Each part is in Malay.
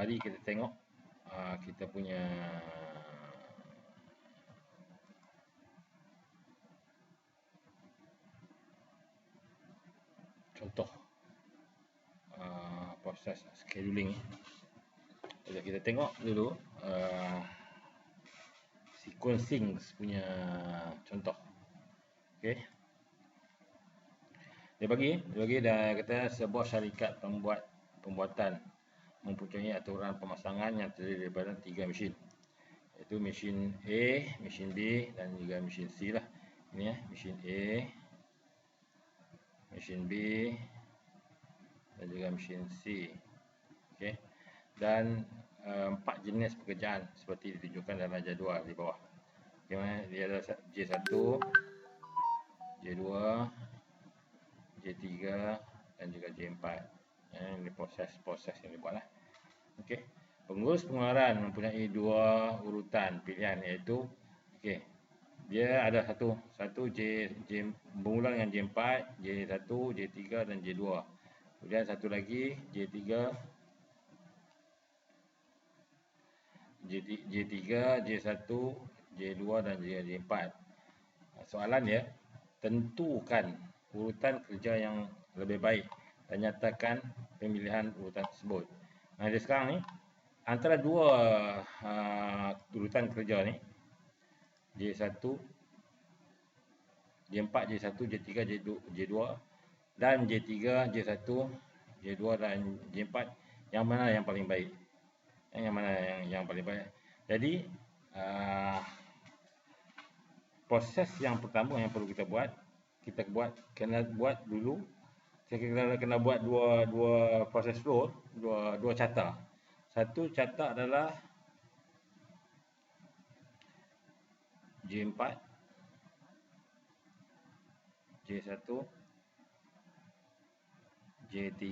Mari kita tengok kita punya contoh proses scheduling. Jadi kita tengok dulu sequencing punya contoh. Okey. Dia bagi dah kata sebuah syarikat pembuatan mempunyai aturan pemasangan yang terdiri daripada 3 mesin, iaitu mesin A, mesin B dan juga mesin C lah. Ini mesin A, mesin B dan juga mesin C. Okey. Dan 4 jenis pekerjaan seperti ditunjukkan dalam jadual di bawah. Okey, dia ada J1, J2, J3 dan juga J4. Ini proses yang dibuatlah. Okey. Pengurus pengeluaran mempunyai 2 urutan pilihan, iaitu dia ada satu J bermula dengan J4, J1, J3 dan J2. Kemudian satu lagi J3, J1, J2 dan J4. Soalan dia, tentukan urutan kerja yang lebih baik dan nyatakan pemilihan urutan tersebut. Jadi sekarang ni antara dua urutan kerja ni, J1, J4, J1, J3, J2 dan J3, J1, J2 dan J4, yang mana yang paling baik? Yang mana yang paling baik? Jadi proses yang pertama yang perlu kita buat kena buat dulu. Kita kena buat dua proses flow, dua carta. Satu carta adalah J4, J1, J3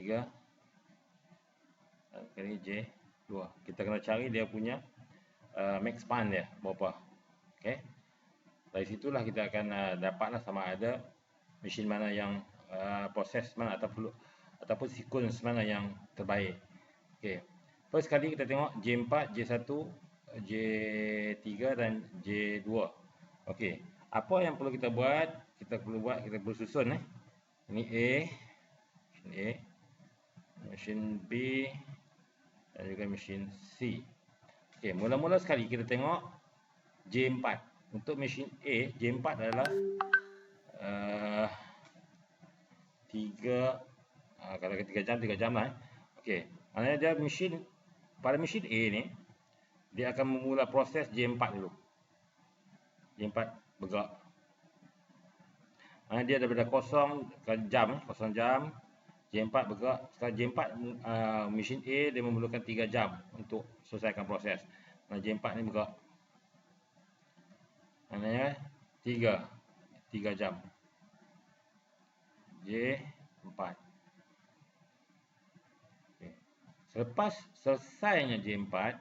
dan kali J2. Kita kena cari dia punya max span dia berapa. Okey. Dari situlah kita akan dapatlah sama ada mesin mana yang proses mana ataupun sequence mana yang terbaik. Okey. First kali kita tengok J4, J1, J3 dan J2. Okey. Apa yang perlu kita buat? Kita perlu susun Ini A, mesin B dan juga mesin C. Okey, mula-mula sekali kita tengok J4. Untuk mesin A, J4 adalah 3 kalau 3 jam lah. Okey, maknanya dia pada mesin A ni dia akan memula proses J4 dulu. J4 bergerak. Maknanya dia daripada kosong jam, J4 bergerak. Sekarang J4 mesin A dia memerlukan 3 jam untuk selesaikan proses. J4 ni bergerak. Maknanya 3 jam. J4. Okay. Selepas selesainya J4,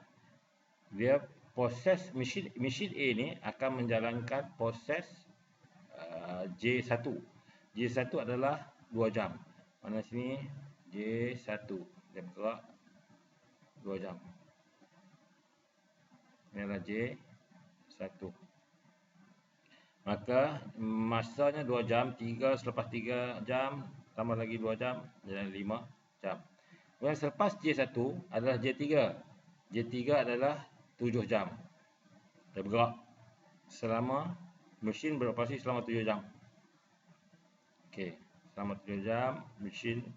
dia proses mesin A ni akan menjalankan proses J1. J1 adalah 2 jam. Mana sini J1 dia bergerak 2 jam. Ini adalah J1. Maka masanya 2 jam, selepas 3 jam tambah lagi 2 jam jadi 5 jam. Kemudian selepas J1 adalah J3. J3 adalah 7 jam. Dia bergerak mesin beroperasi selama 7 jam. Okey, selama 7 jam mesin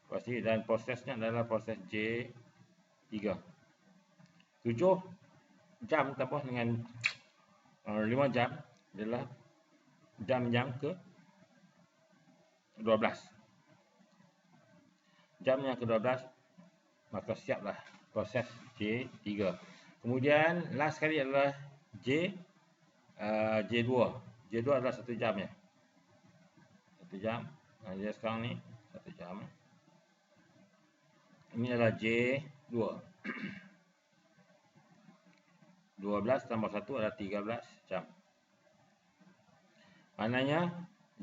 beroperasi dan prosesnya adalah proses J3. 7 jam tambah dengan 5 jam adalah jam yang ke-12. Jam yang ke-12 maka siaplah proses J3. Kemudian last sekali adalah J2. J2 adalah 1 jam ya. 1 jam. Dia sekarang ni 1 jam. Ini adalah J2. 12 tambah 1 adalah 13 jam. Maknanya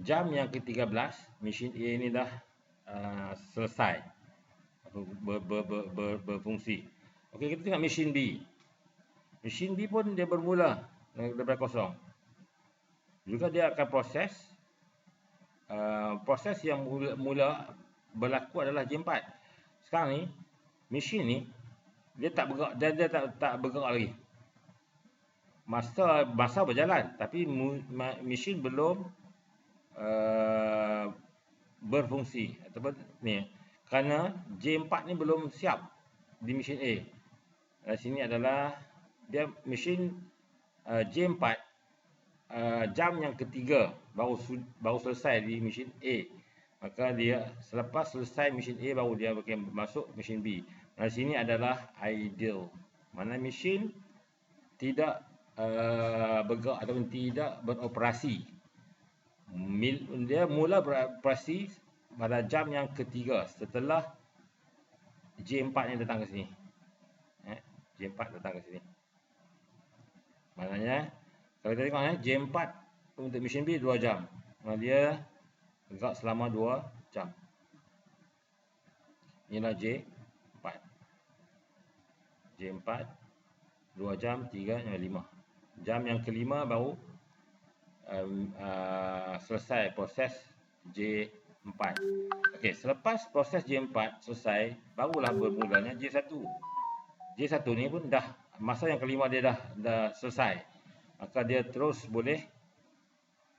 jam yang ke-13 mesin A ini dah selesai berfungsi. Okey, kita tengok mesin B. Mesin B pun dia bermula daripada kosong. Juga dia akan proses yang mula berlaku adalah J4. Sekarang ni mesin ni dia tak bergerak, dia tak bergerak lagi. Masa berjalan tapi mesin belum berfungsi ataupun ni kerana J4 ni belum siap di mesin A. Di sini adalah dia mesin J4 jam yang ketiga baru selesai di mesin A. Maka dia selepas selesai mesin A baru dia akan masuk mesin B. Di sini adalah idle. Mana mesin tidak bergerak ataupun tidak beroperasi. Dia mula beroperasi pada jam yang ketiga setelah J4 ni datang ke sini. J4 datang ke sini. Maknanya kalau kita tengok J4 untuk mesin B 2 jam. Dia bergerak selama 2 jam. Inilah J4. J4 2 jam, 3, 5. Jam yang kelima baru selesai proses J4. Okey, selepas proses J4 selesai, barulah bermulanya J1. J1 ni pun dah masa yang kelima dia dah selesai. Maka dia terus boleh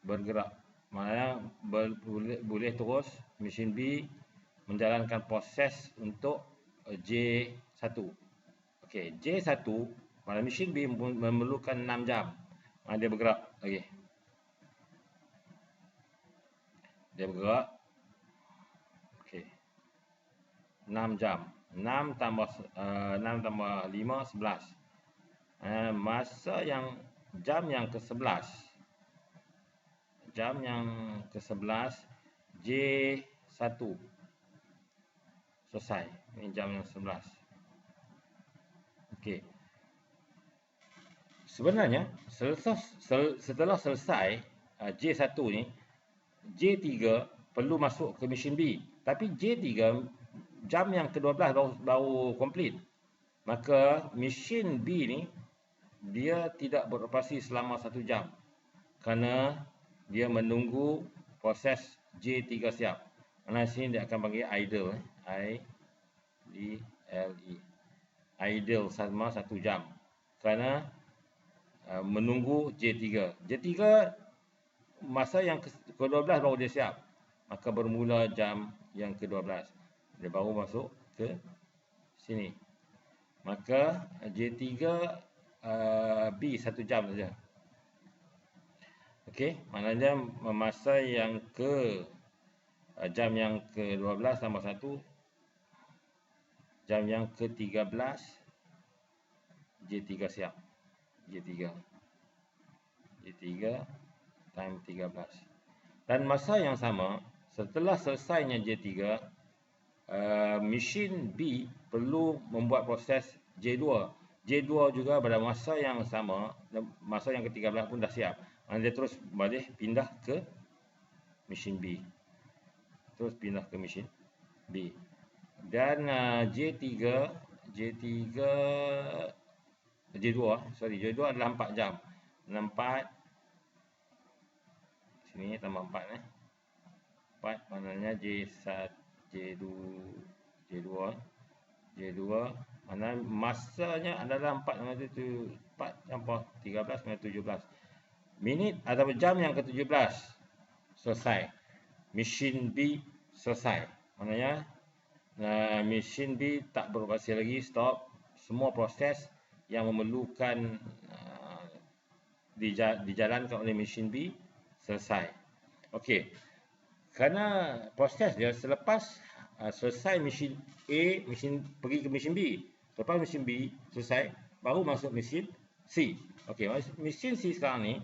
bergerak. Maknanya boleh terus mesin B menjalankan proses untuk J1. Okey, J1 pada mesin B memerlukan 6 jam. Dia bergerak lagi. Dia bergerak. Okey. 6 jam. 6 tambah 5, 11. Masa yang jam yang ke-11. Jam yang ke-11 J1 selesai. Ini jam yang 11. Okey. Sebenarnya setelah selesai J1 ni, J3 perlu masuk ke mesin B. Tapi J3 jam yang ke-12 baru komplit. Maka mesin B ni dia tidak beroperasi selama 1 jam. Kerana dia menunggu proses J3 siap. Di sini dia akan panggil idle. I-D-L-E. Idle selama 1 jam. Kerana menunggu J3. J3 masa yang ke-12 baru dia siap. Maka bermula jam yang ke-12. Dia baru masuk ke sini. Maka J3 B 1 jam saja. Okey, maknanya masa yang jam yang ke-12 tambah 1, jam yang ke-13 J3 siap. J3 time 13. Dan masa yang sama, setelah selesainya J3, mesin B perlu membuat proses J2. J2 juga pada masa yang sama, masa yang ke-13 pun dah siap. Dia terus balik pindah ke mesin B. Terus pindah ke mesin B. Dan J2 adalah 4 jam. 4 sini tambah 4 4 maknanya J1 J2 mana masanya adalah 4 tambah 13 17 minit atau jam yang ke-17 selesai. Mesin B selesai. Maknanya mesin B tak beroperasi lagi, stop. Semua proses yang memerlukan dijalankan oleh mesin B selesai. Okey. Kerana proses dia selepas selesai mesin A, mesin pergi ke mesin B. Lepas mesin B selesai, baru masuk mesin C. Okey, mesin C sekarang ni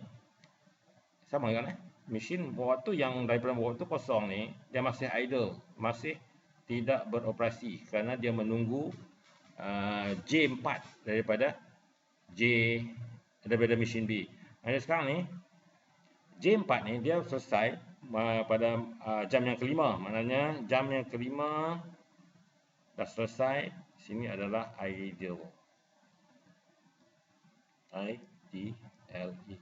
sama kan mesin waktu yang daripada waktu kosong ni dia masih idle, masih tidak beroperasi kerana dia menunggu J4 daripada mesin B. Jadi sekarang ni J4 ni dia selesai pada jam yang kelima. Maknanya jam yang kelima dah selesai. Sini adalah idle. IDLE.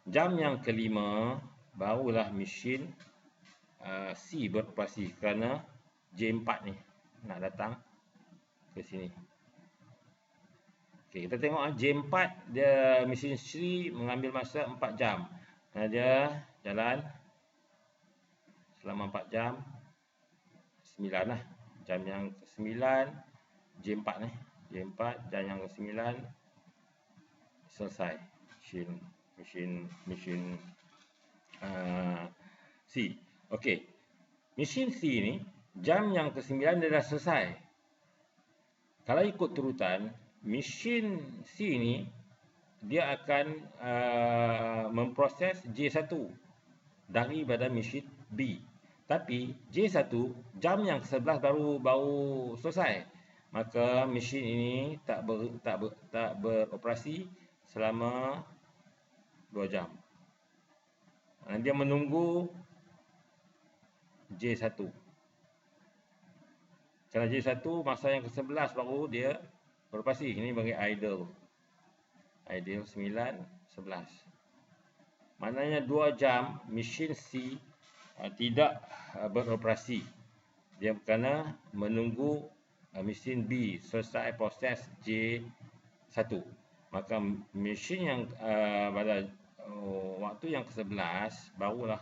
Jam yang kelima barulah mesin C beroperasi kerana J4 ni nak datang ke sini. Okey, kita tengok J4 dia mesin C mengambil masa 4 jam. Kerana dia jalan selama 4 jam 9 lah. Jam yang ke-9 J4 ni. J4 jam yang ke-9 selesai mesin C. Okey. Mesin C ni jam yang ke-9 dia dah selesai. Kalau ikut turutan, mesin C ni dia akan memproses J1 daripada mesin B. Tapi J1 jam yang ke-11 baru selesai. Maka mesin ini tak beroperasi selama 2 jam. Dia menunggu J1. Kalau J1 masa yang ke-11 baru dia beroperasi. Ini bagi idle. Idle 9, 11. Maknanya 2 jam mesin C tidak beroperasi. Dia kerana menunggu mesin B selesai proses J1. Maka mesin yang pada waktu yang ke-11 barulah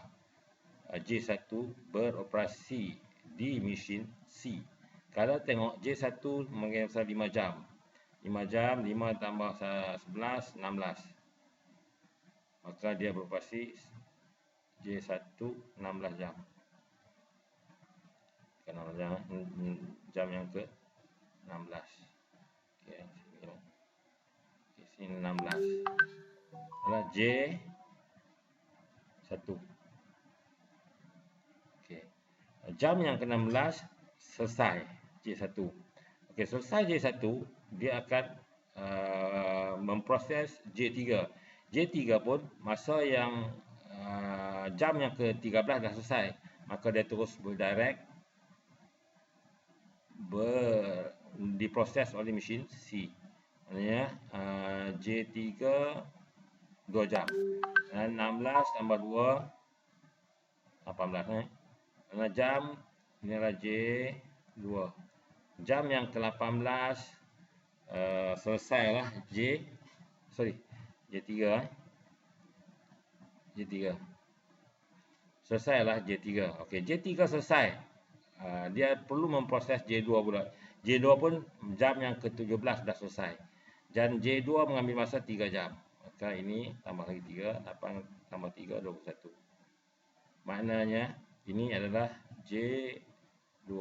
J1 beroperasi di mesin C. Kalau tengok J1 mengambil masa 5 jam. 5 jam, 5 tambah 11, 16. Maka dia beroperasi J1 16 jam. Jam yang ke-16. Okey, sini 16. Adalah J1. Okey. Jam yang ke-16 selesai J1. Okey, selesai J1, dia akan memproses J3. J3 pun masa yang jam yang ke-13 dah selesai. Maka dia terus diproses oleh mesin C. Maksudnya J3 2 jam. Dan 16 tambah 2 18 Karena jam inilah J2. Jam yang ke-18 selesailah J3. Selesailah J3. Okey, J3 selesai. Dia perlu memproses J2 pula. J2 pun jam yang ke-17 dah selesai. Dan J2 mengambil masa 3 jam. Maka ini tambah lagi 3, 8 tambah 3, 21. Maknanya ini adalah J2.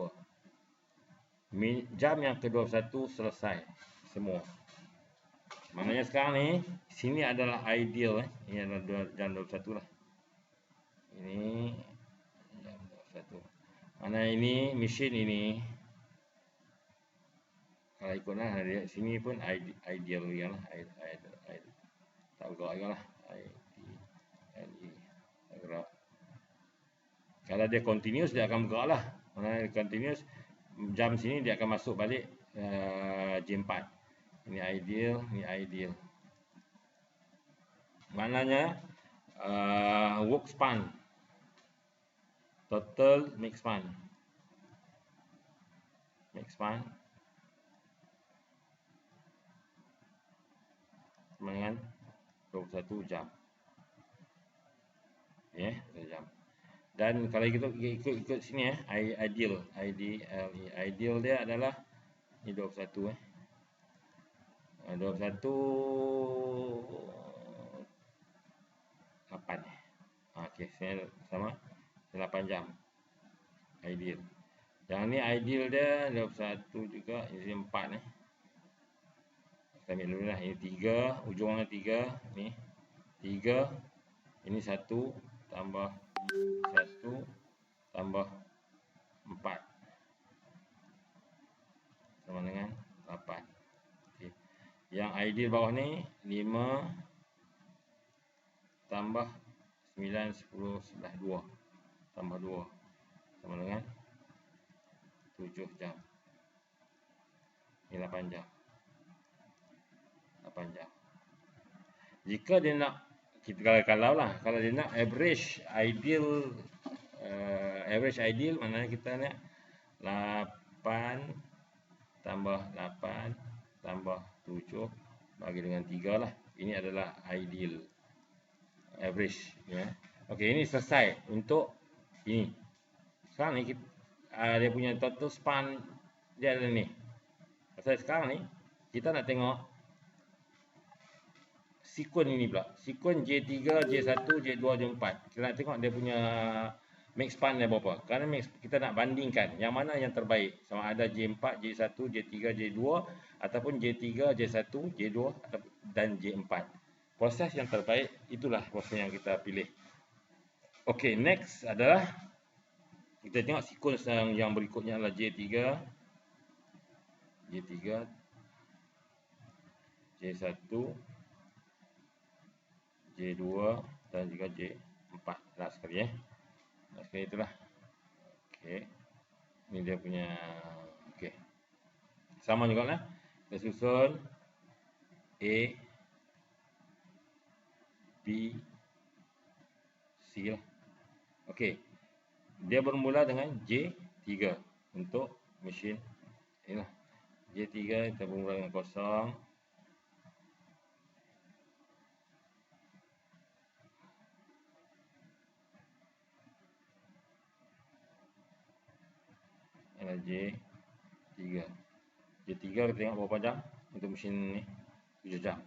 Jam yang ke-21 selesai semua. Maknanya sekarang ni sini adalah ideal. Ini adalah jam 21 lah. Ini jam 21. Mana ini mesin ini kalau ikutlah dia sini pun ideal juga lah. Tak bergerak juga lah. Tak gerak. Kalau dia continuous dia akan bergerak lah. Mana continuous jam sini dia akan masuk balik J4. Ini ideal. Maknanya work span, total make span sama dengan 21 jam. Ya, 21 jam. Dan kalau kita ikut sini ideal dia adalah ini 21 21 8. Okey, saya sama 8 jam. Ideal. Yang ni ideal dia 21 juga, ini 4 ni. Kita ambil dulu lah, ini 3, ujungnya 3, ni 3, ini 1 tambah 1 tambah 4 sama dengan 8. Okay. Yang ideal bawah ni 5 tambah 9, 10, 11, 2 tambah 2 sama dengan 7 jam. Ini 8 jam. Jika dia nak, kita kalau dia nak average ideal, maknanya kita nak 8 tambah 8 tambah 7 bagi dengan 3 lah. Ini adalah ideal average ya. Okey, ini selesai untuk ini. Sekarang ni dia punya total span dia ada ni. Pasal sekarang ni kita nak tengok sekuen ini pula. Sekuen J3, J1, J2, J4. Kita nak tengok dia punya max span dia berapa. Kerana kita nak bandingkan yang mana yang terbaik. Sama ada J4, J1, J3, J2 ataupun J3, J1, J2 dan J4. Proses yang terbaik itulah proses yang kita pilih. Okey, next adalah kita tengok sekuen yang berikutnya adalah J3, J1, J2 dan juga J4. Last sekali Last sekali itulah. Okey. Ini dia punya okey. Sama juga lah. Kita susun A, B, C lah. Okey. Dia bermula dengan J3 untuk mesin inilah. J3 kita bermula dengan kosong. J3. J3 kita tengok berapa jam untuk mesin ni? 7 jam.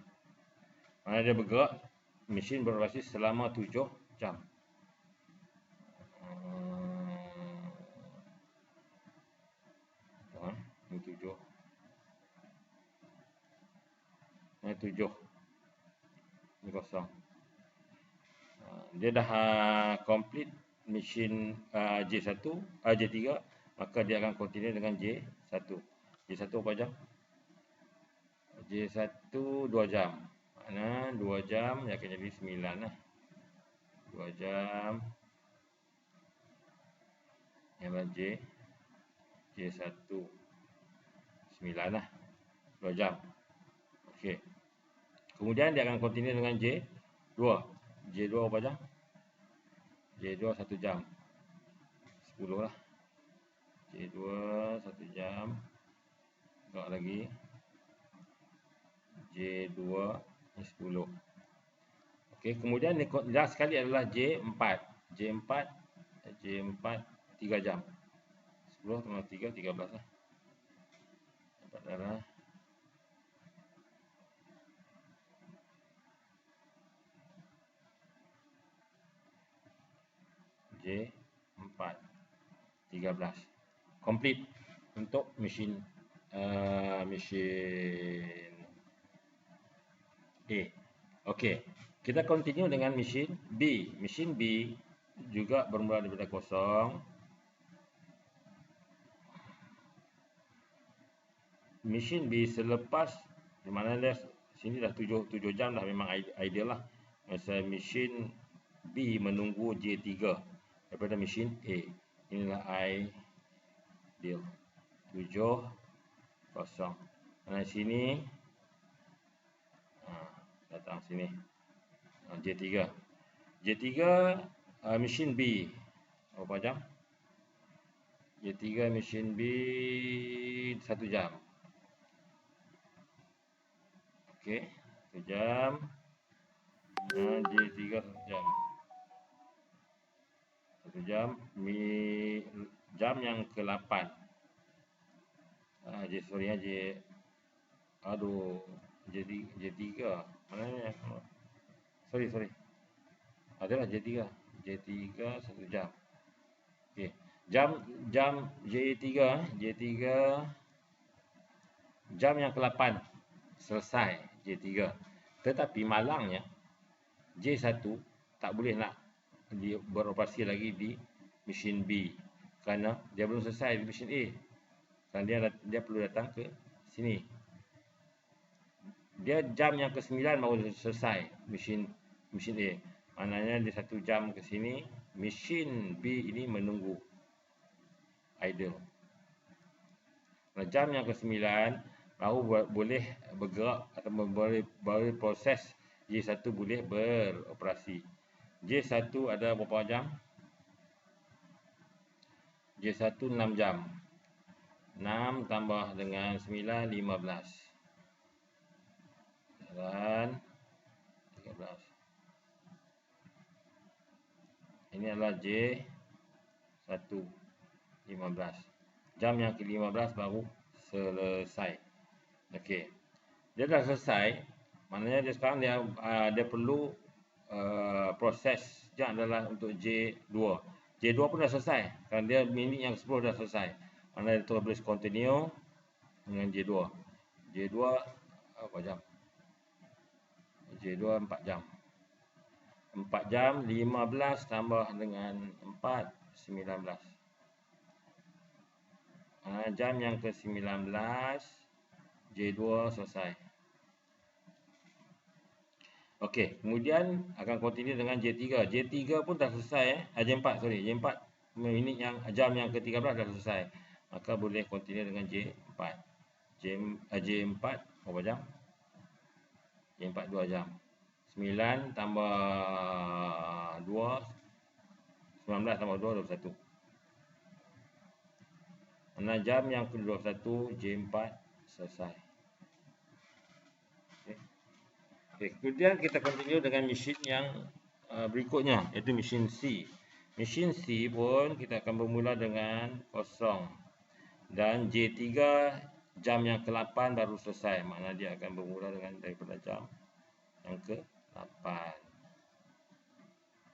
Mana dia bergerak, mesin beroperasi selama 7 jam. Ini 7. Ini 7. Ini kosong. Dia dah complete mesin J1, J3, maka dia akan continue dengan J1. J1 berapa jam? J1 2 jam. Mana 2 jam dia akan jadi 9 lah. 2 jam. Yang J1 9 lah. 2 jam. Okey. Kemudian dia akan continue dengan J2. J2 berapa jam? J2 1 jam. 10 lah. J2 1 jam. Tengok lagi. J2 ni 10. Okey, kemudian last sekali adalah J4. J4 3 jam. 10 tambah 3 13 lah. Dapat darah. J4 13. Complete untuk mesin A. Okey. Kita continue dengan mesin B. Mesin B juga bermula daripada kosong. Mesin B selepas di mana dia sini dah 7 jam dah memang ideal lah. Masa mesin B menunggu J3 daripada mesin A. Inilah ideal. 7 kosong. Nah sini datang sini. J3. J3 mesin B berapa jam? J3 mesin B 1 jam. Okey, 1 jam. J3 1 jam. 1 jam. Jam yang ke-8. J3. Mana ni? Sorry. Adalah J3. J3 1 jam. Okey. Jam J3 jam yang ke-8 selesai J3. Tetapi malangnya J1 tak boleh nak beroperasi lagi di mesin B kerana dia belum selesai di mesin A. Kerana dia perlu datang ke sini. Dia jam yang ke-9 baru selesai mesin A. Maknanya dia 1 jam ke sini, mesin B ini menunggu idle. Jam yang ke-9 baru boleh bergerak atau boleh proses J1 boleh beroperasi. J1 ada berapa jam? J1 6 jam. 6 tambah dengan 9, 15. Dan 13. Ini adalah J1, 15. Jam yang ke-15 baru selesai. Okey. Dia dah selesai, maknanya dia sekarang dia perlu proses yang adalah untuk J2. J2 pun dah selesai, kerana dia minit yang 10 dah selesai. Maknanya dia terus boleh continue dengan J2. J2 apa jam? J2 4 jam. 4 jam 15 tambah dengan 4, 19. Jam yang ke-19 J2 selesai. Okey, kemudian akan continue dengan J3. J3 pun dah selesai J4 sorry, J4 minit yang jam yang ke-13 dah selesai. Maka boleh continue dengan J4. J4 berapa jam? J4 2 jam. 9 tambah 2 19 tambah 2 21. 6 jam yang ke-21 J4 selesai. Okay. Kemudian kita continue dengan mesin yang berikutnya, iaitu mesin C. Mesin C pun kita akan bermula dengan kosong. Dan J3 jam yang ke-8 baru selesai. Maknanya dia akan bermula dengan daripada jam yang ke-8.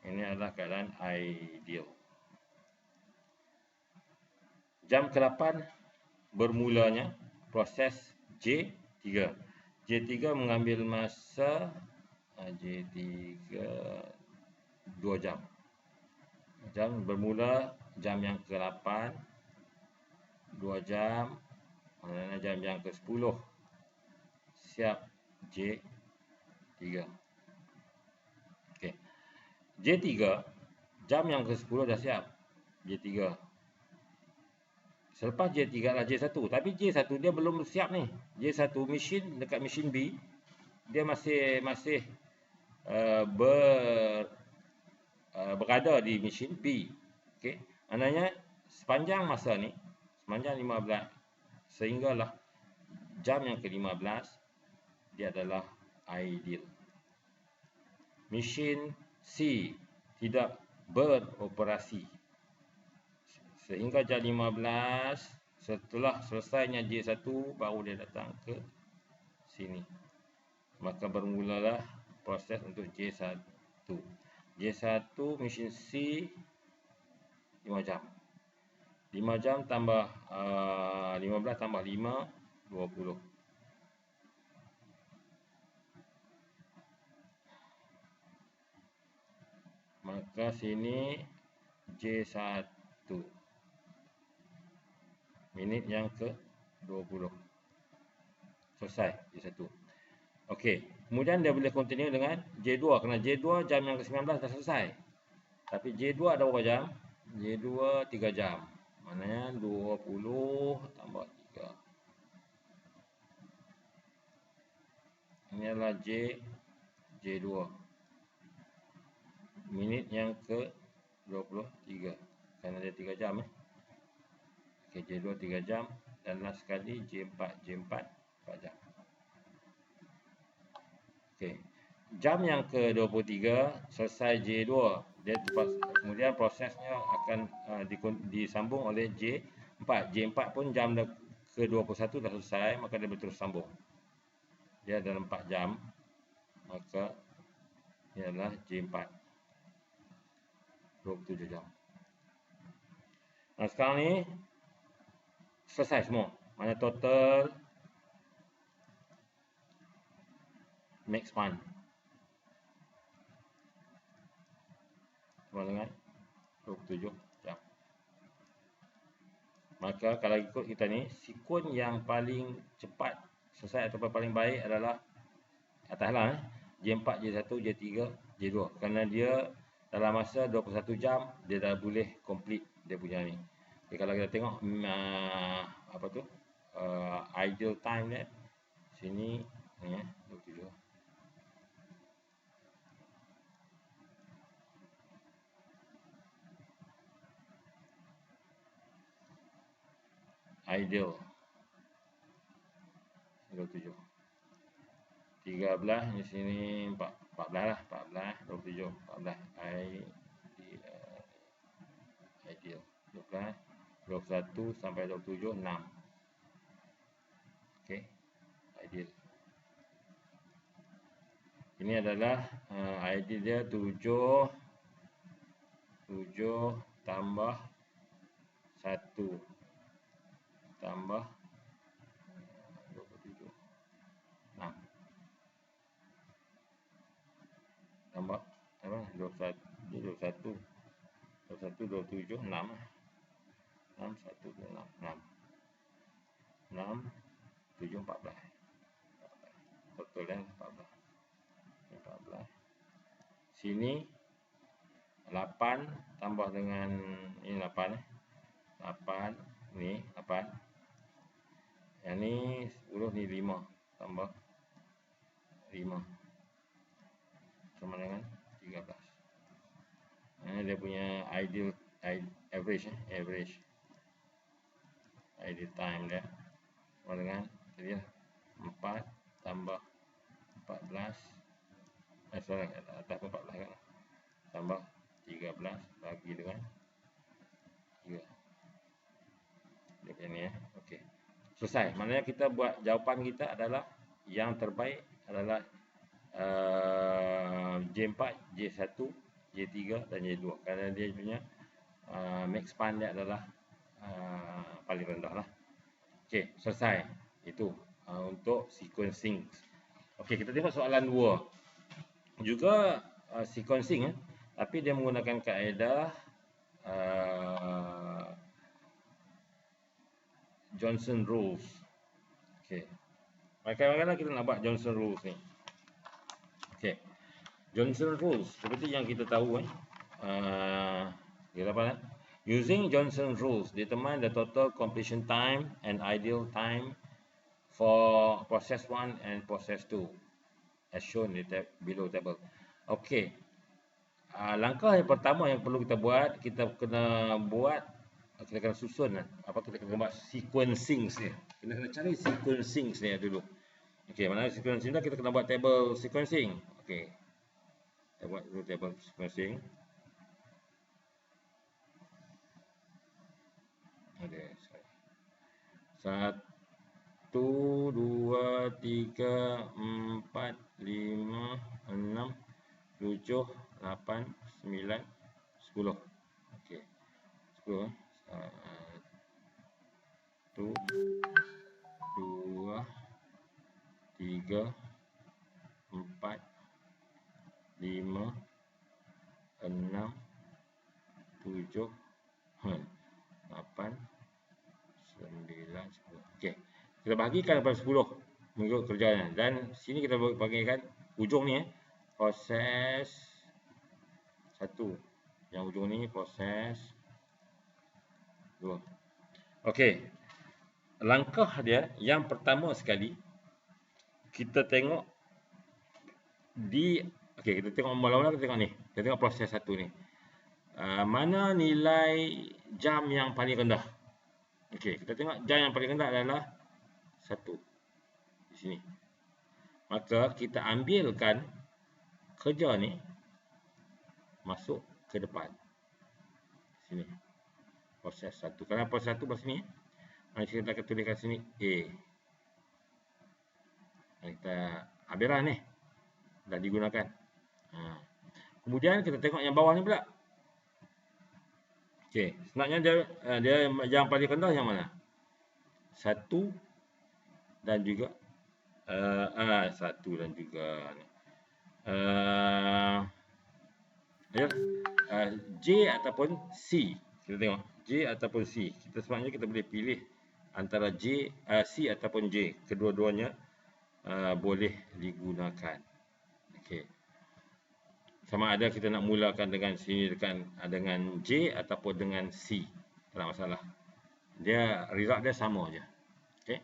Ini adalah keadaan ideal. Jam ke-8 bermulanya proses J3. J3 mengambil masa J3 2 jam. Jam bermula jam yang ke-8 2 jam. Maknanya jam yang ke-10 siap J3. Okey. J3 jam yang ke-10 dah siap J3. Selepas J3 lah J1. Tapi J1 dia belum siap ni. J1 mesin dekat mesin B dia masih berada di mesin B. Okey. Maknanya sepanjang masa ni, sepanjang 15 sehinggalah jam yang ke-15 dia adalah ideal. Mesin C tidak beroperasi sehingga jam 15. Setelah selesainya J1 baru dia datang ke sini. Maka bermulalah proses untuk J1. J1 mesin C 5 jam. 5 jam tambah 15 tambah 5 20. Maka sini J1 minit yang ke-20 selesai J1. Okey, kemudian dia boleh continue dengan J2 kerana J2 jam yang ke-19 dah selesai. Tapi J2 ada berapa jam? J2 3 jam. Maknanya 20 tambah 3. Ini adalah J2. Minit yang ke-23. Kerana dia 3 jam Okey, J2 3 jam dan last sekali J4 4 jam. Okey. Jam yang ke-23 selesai J2. Kemudian prosesnya akan disambung oleh J4. J4 pun jam ke-21 dah selesai, maka dia terus sambung. Dia dalam 4 jam. Maka ini adalah J4. 27 jam. Nah, sekarang ni selesai semua. Mana total max span sama dengan 27 jam. Maka kalau ikut kita ni, sekuen yang paling cepat selesai ataupun paling baik adalah ataslah J4, J1, J3, J2. Kerana dia dalam masa 21 jam dia dah boleh complete dia punya ni. Jadi kalau kita tengok apa tu? Ideal time dia sini ni 27. ideal 27. 13 di sini 14 lah, 14, 27, 14. Ideal 12, 21 sampai 27, 6. Okey, ideal. Ini adalah ideal dia 7 tambah 1 tambah 27, 6 tambah apa 21, 27, 6 6, 1, 6, 6, 7, 14. Total kan 14. Sini 8 tambah dengan ini 8 8 ni 8. Yang ni 10 ni 5 tambah 5 sama dengan 13. Ini dia punya ideal average ideal time dia sama dengan jadi 4 tambah 14 sorry atas 14 kan tambah 13 bagi dengan 3 dia ni ya. Okey, selesai. Maknanya kita buat jawapan kita adalah yang terbaik adalah J4, J1, J3 dan J2 kerana dia punya max span dia adalah paling rendah lah. Okey, selesai. Itu untuk sequencing. Okey, kita tengok soalan 2. Juga sequencing tapi dia menggunakan kaedah Johnson rules. Okey. Kadang-kadang kita nak buat Johnson rules ni. Okey. Johnson rules seperti yang kita tahu kita apa? Using Johnson rules determine the total completion time and ideal time for process 1 and process 2 as shown in the below table. Okey. Langkah yang pertama yang perlu kita buat, kita kena susun kita kena buat sequencing ni. Kita kena cari sequencing ni dulu. Okey, mana sequencing dah kita kena buat table sequencing. Okey. Kita buat dulu table sequencing. Okey. 1 2 3 4 5 6 7 8 9 10. Okey. 10 1 2 3 4 5 6 7 8 9 10. Okey. Kita bahagikan daripada 10 mengikut kerjanya dan sini kita bagikan ujung ni proses 1. Yang ujung ni proses 2. Okey. Langkah dia yang pertama sekali kita tengok kita tengok mula-mula kita tengok ni. Kita tengok proses 1 ni. Mana nilai jam yang paling rendah? Okey, kita tengok jam yang paling rendah adalah 1 di sini. Maka kita ambilkan kerja ni masuk ke depan. Sini. Proses 1. Kerana proses 1 kat sini. Kita akan tuliskan sini A. Kita ambillah ni. Dah digunakan. Kemudian kita tengok yang bawah ni pula. Okey, sebenarnya dia yang paling rendah yang mana? 1 dan juga 1 dan juga ni. J ataupun C. Kita tengok J ataupun C. Sebenarnya kita boleh pilih antara C ataupun J. Kedua-duanya boleh digunakan. Okey. Sama ada kita nak mulakan dengan sini dengan J ataupun dengan C. Tak masalah. Dia result dia sama aja. Okey.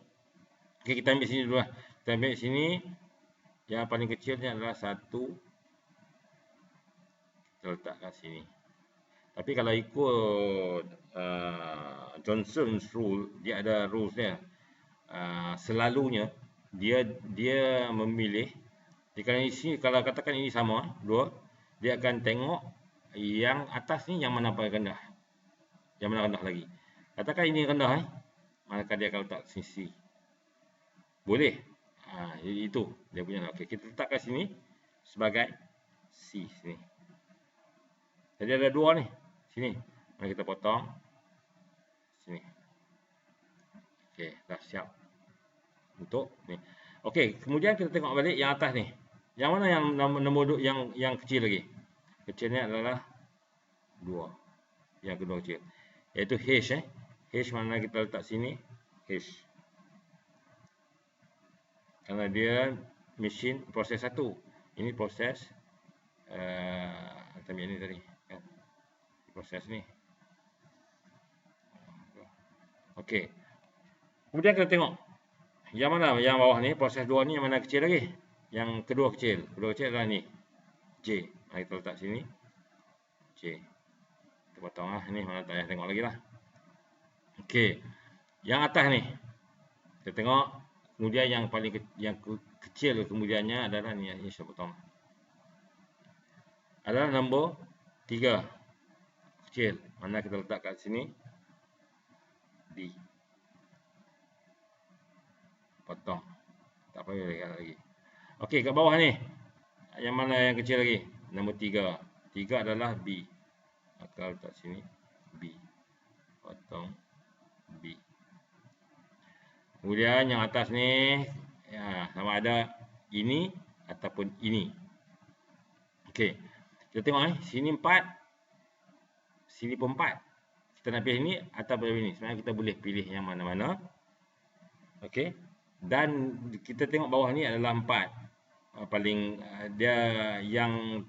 Okey, kita ambil sini dulu lah. Kita ambil sini yang paling kecilnya adalah 1. Kita letak kat sini. Tapi kalau ikut Johnson's rule, dia ada rules dia. Selalunya dia memilih, kalau katakan ini sama dua, dia akan tengok yang atas ni yang mana paling rendah, yang mana rendah lagi. Katakan ini rendah, maka dia akan letak sini. Boleh. Jadi itu dia punya. Okey, kita letak kat sini sebagai C sini. Jadi ada dua ni. Sini. Mari kita potong. Sini. Okey, dah siap untuk ni. Okey, kemudian kita tengok balik yang atas ni. Yang mana yang nombor yang kecil lagi? Kecilnya adalah 2. Yang kedua kecil. Iaitu H H mana kita letak sini? H. Karena dia mesin proses 1. Ini proses kita ambil ni tadi kan. Proses ni. Okey. Kemudian kita tengok yang mana yang bawah ni, proses 2 ni yang mana kecil lagi? Yang kedua kecil. Kedua kecil adalah ni. J. Mari kita letak sini. J. Kita potong lah. Ni mana tak payah tengok lagi lah. Okey. Yang atas ni. Kita tengok. Kemudian yang paling kecil kemudiannya adalah ni. Ini saya potong. Adalah nombor 3. Kecil. Mana kita letak kat sini? D. Potong. Tak payah lagi. Okey, kat bawah ni. Yang mana yang kecil lagi? Nombor 3. 3 adalah B. Maka letak sini B. Potong B. Kemudian yang atas ni sama ada ini ataupun ini. Okey. Kita tengok sini 4. Sini pun 4. Kita nak pilih ini atau pilih ini. Sebenarnya kita boleh pilih yang mana-mana. Okey. Dan kita tengok bawah ni adalah 4. Paling dia yang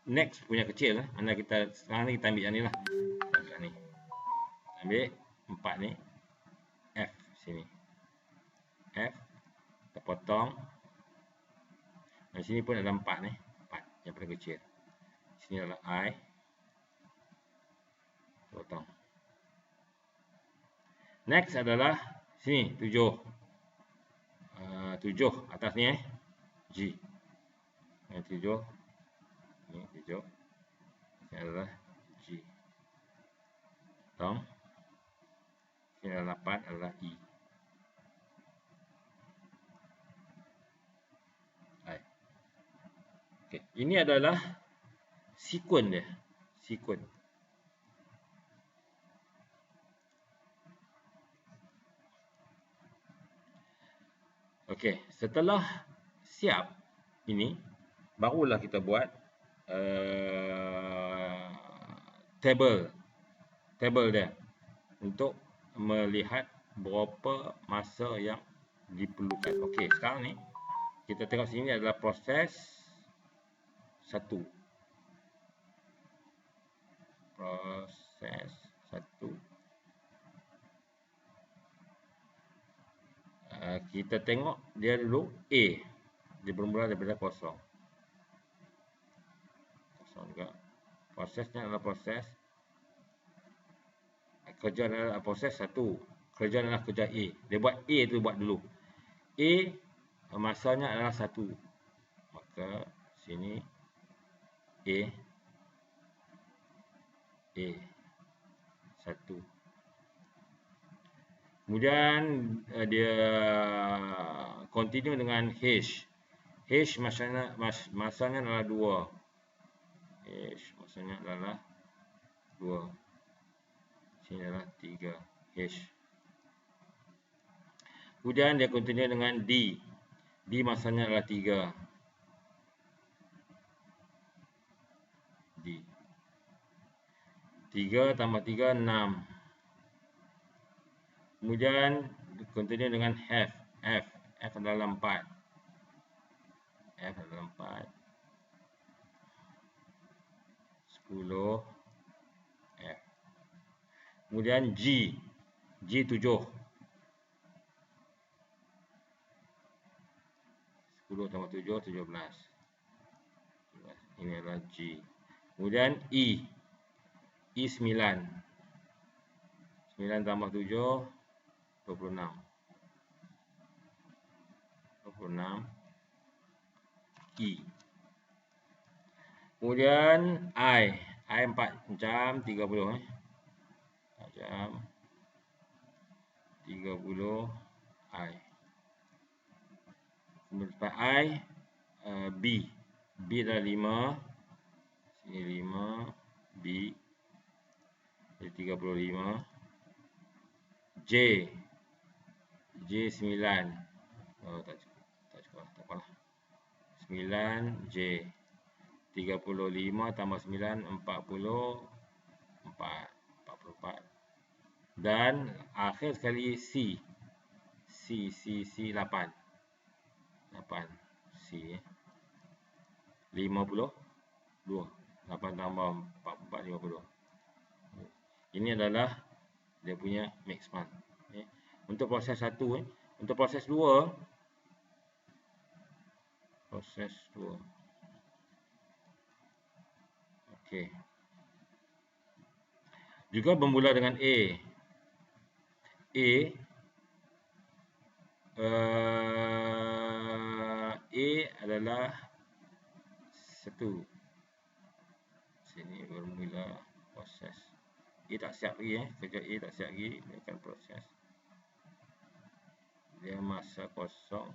next punya kecil. Mana kita sekarang ni kita ambil yang ni lah. Ni. Ambil 4 ni. F sini. F. Kita potong. Dan sini pun ada 4 ni. 4 yang paling kecil. Sini adalah I. Potong. Next adalah sini 7. 7 atas ni G. Ini 7. Ini 7. Ini adalah G. Potong. Ini adalah 8 adalah E. Okay. Ini adalah sekuen dia. Sekuen. Okey, setelah siap ini, barulah kita buat table dia untuk melihat berapa masa yang diperlukan. Okey, sekarang ni kita tengok sini adalah proses 1. Proses 1. Kita tengok dia dulu A. Dia bermula daripada kosong. Kosong juga. Prosesnya adalah proses. Kerja adalah proses 1. Kerja adalah kerja A. Dia buat A tu buat dulu. A masanya adalah 1. Maka sini A 1. Kemudian dia continue dengan H. H masanya adalah 2. H masanya adalah 2. Sini adalah 3. H. Kemudian dia continue dengan D. D masanya adalah 3. D. 3 tambah 3, 6. Kemudian continue dengan F. F adalah 4. F adalah 4. 10. F. Kemudian G. G 7. 10 tambah 7, 17. Ini adalah G. Kemudian E. E 9. 9 tambah 7, 26. 26 E. Kemudian I 4 jam 30 4 jam 30 I. Kemudian I B adalah 5. Sini 5 B jadi 35. J 9. Oh tak cukup, tak apalah. 9 J 35 tambah 9 44. Dan akhir sekali C 8 C 52. 8 tambah 44 50. Ini adalah dia punya max span. Untuk proses 1 untuk proses 2 okey. Juga bermula dengan A adalah 1. Sini bermula proses. A tak siap lagi kerja A tak siap lagi, dia akan proses. Dia masa kosong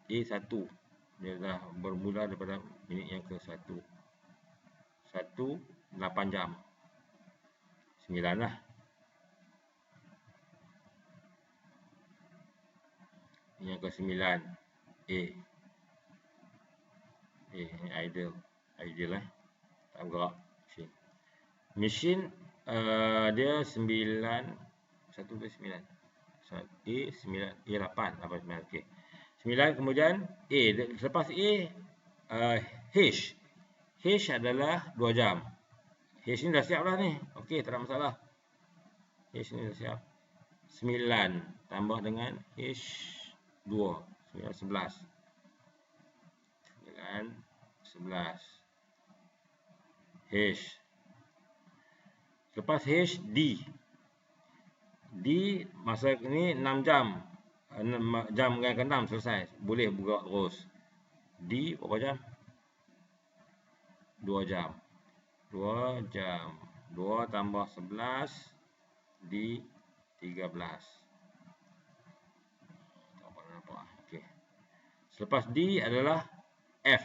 A1. Dia dah bermula daripada minit yang ke-1. 8 jam. 9 lah. Yang ke-9 A. Ini ideal tak bergerak mesin dia 9 1 ke 9 A 9 A 8 9 okey 9 kemudian A selepas A H adalah 2 jam. H ni dah siap dah ni. Okey tak ada masalah. H ni dah siap. 9 tambah dengan H2 9 11 H. Lepas H D masa ni 6 jam. 6 jam yang ke-6 selesai. Boleh bergerak terus. D berapa jam? 2 jam. 2 tambah 11 D 13. Tak apa nampak. Okey. Selepas D adalah F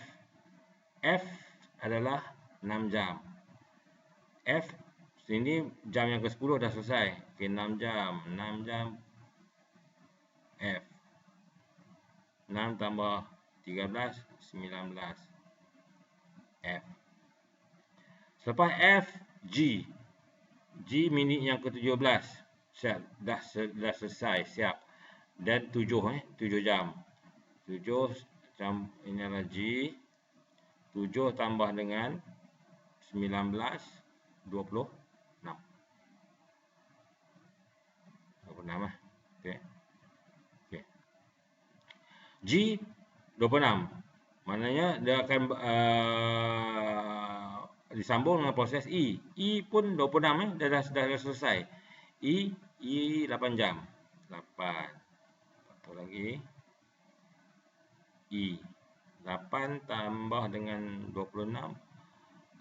adalah 6 jam. F sini jam yang ke-10 dah selesai. Okey 6 jam F 6 tambah 13 19 F. Selepas F G minit yang ke-17 siap dah selesai siap. Dan 7 jam. 7 jam ini adalah G 7 tambah dengan 19 26 lah. Okey. G 26 maknanya dia akan disambung dengan proses E pun 26 dah selesai. E 8 jam 8 apa lagi E 8 tambah dengan 26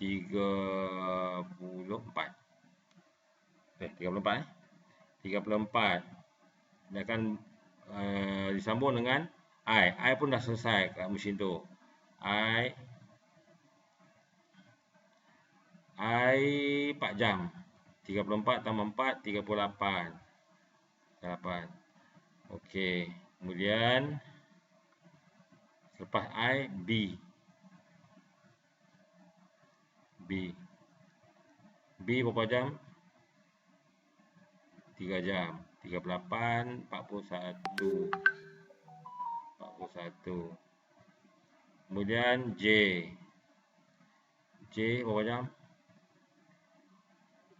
34 dia akan disambung dengan I pun dah selesai kat mesin tu. I 4 jam 34 tambah 4 38 okey. Kemudian selepas I B berapa jam? 3 jam 38 41 kemudian J berapa jam?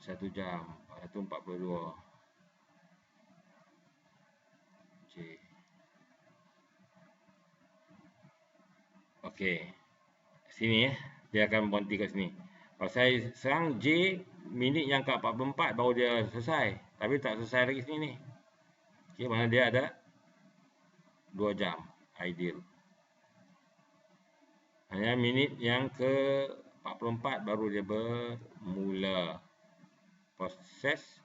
1 jam 42 J. Okey sini dia akan berhenti kat sini. Kalau saya serang J minit yang ke 44 baru dia selesai. Tapi tak selesai lagi sini ni. Okey, mana dia ada 2 jam ideal. Hanya minit yang ke 44 baru dia bermula proses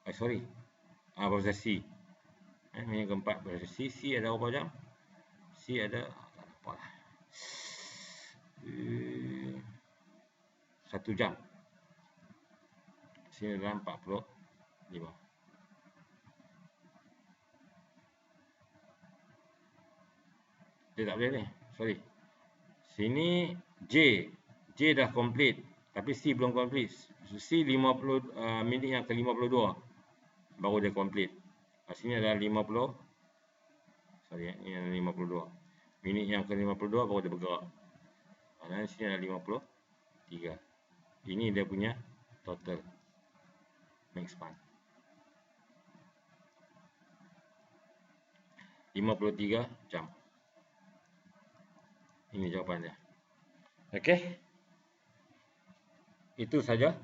proses C. Minit keempat proses C. C ada berapa jam? C ada tak apa lah. 1 jam. Sini dalam 45. Dia tak boleh ni. Sorry. Sini J. J dah complete. Tapi C belum complete. C 50 minit yang ke 52 baru dia complete. Sini ada 50. Sorry, ini ada 52. Minit yang ke 52 baru dia bergerak. Dan sini ada 53. Ini dia punya total max span. 53 jam. Ini jawapan dia. Okey. Itu saja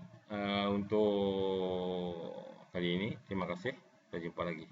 untuk kali ini. Terima kasih. Kita jumpa lagi.